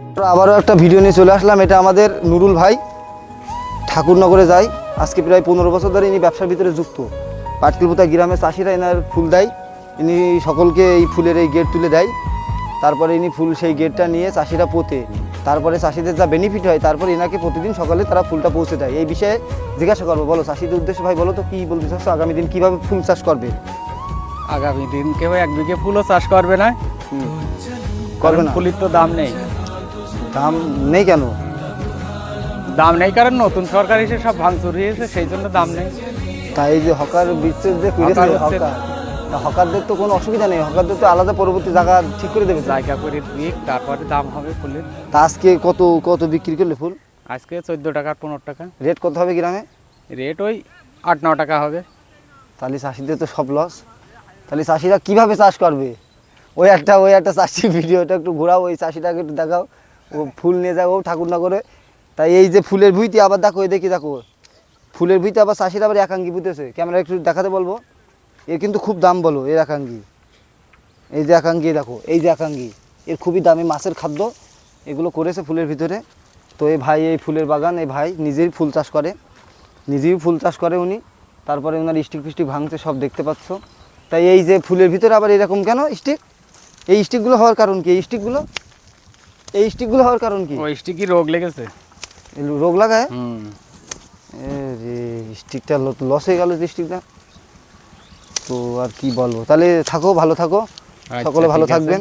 আবারও একটা ভিডিও নিয়ে চলে আসলাম। এটা আমাদের নুরুল ভাই, ঠাকুরনগরে যায়। আজকে প্রায় 15 বছর ধরে ইনি ব্যবসার ভিতরে যুক্ত। পাটকিলপুতা গ্রামে চাষিরা এনার ফুল দেয়, ইনি সকলকে এই ফুলের এই গেট তুলে দেয়। তারপরে ইনি ফুল সেই গেটটা নিয়ে চাষিরা পোতে, তারপরে চাষিদের যা বেনিফিট হয় তারপরে এনাকে প্রতিদিন সকালে তারা ফুলটা পৌঁছে দেয়। এই বিষয়ে জিজ্ঞাসা করবো, বলো চাষিদের উদ্দেশ্যে ভাই, বলো তো কী বলতে চাচ্ছ, আগামী দিন কীভাবে ফুল চাষ করবে? আগামী দিন কেউ 1 বিঘে ফুলও চাষ করবে না, করবে না? ফুলের তো দাম নেই। দাম নেই কেন? দাম নেই কারণ নতুন সরকার এসে সব ভাঙচুর হয়েছে, সেই জন্য দাম নেই। তাই এই যে হকার বিচ্ছেদ যে করেছে, হকার বিচ্ছেদ। হকারদের তো কোনো অসুবিধা নেই, হকারদের তো আলাদা পরবর্তী জায়গা ঠিক করে দেবে। জায়গা করে দিয়ে তারপরে দাম হবে ফুলের। তা আজকে কত কত বিক্রি করলে ফুল? আজকে 14 টাকা 15 টাকা রেট কত হবে গ্রামে? রেট ওই 8-9 টাকা হবে। তাহলে চাষিদের তো সব লস। তাহলে চাষিরা কিভাবে চাষ করবে? ওই একটা চাষির ভিডিওটা একটু ঘোরাও, ওই চাষিটাকে একটু দেখাও, ও ফুল নিয়ে যাও ও ঠাকুরনগরে। তাই এই যে ফুলের ভুঁইতে আবার দেখো, এই দেখো ফুলের ভুঁইতে আবার চাষিরা আবার একাঙ্গি পুঁতেছে। ক্যামেরা একটু দেখাতে বলবো। এর কিন্তু খুব দাম, বলো এর একাঙ্গি। এই যে একাঙ্গি দেখো, এই যে একাঙ্গি, এর খুবই দামি মাছের খাদ্য এগুলো করেছে ফুলের ভিতরে। তো এই ভাই এই ফুলের বাগান, এই ভাই নিজেই ফুল চাষ করে, নিজেই ফুল চাষ করে উনি। তারপরে ওনার স্টিক ফিস্টিক ভাঙছে সব দেখতে পাচ্ছ। তাই এই যে ফুলের ভিতরে আবার এরকম কেন স্টিক? এই স্টিকগুলো হওয়ার কারণ কি? এই স্টিকগুলো হওয়ার কারণ কি? ওই স্টিকি রোগ লেগেছে। রোগ লাগায়? রে স্টিকটা লস হয়ে গেল যে স্টিকটা। তো আর কি বলবো, তাহলে থাকো, ভালো থাকো, আচ্ছা, সকলে ভালো ঠিক আছে। থাকবেন।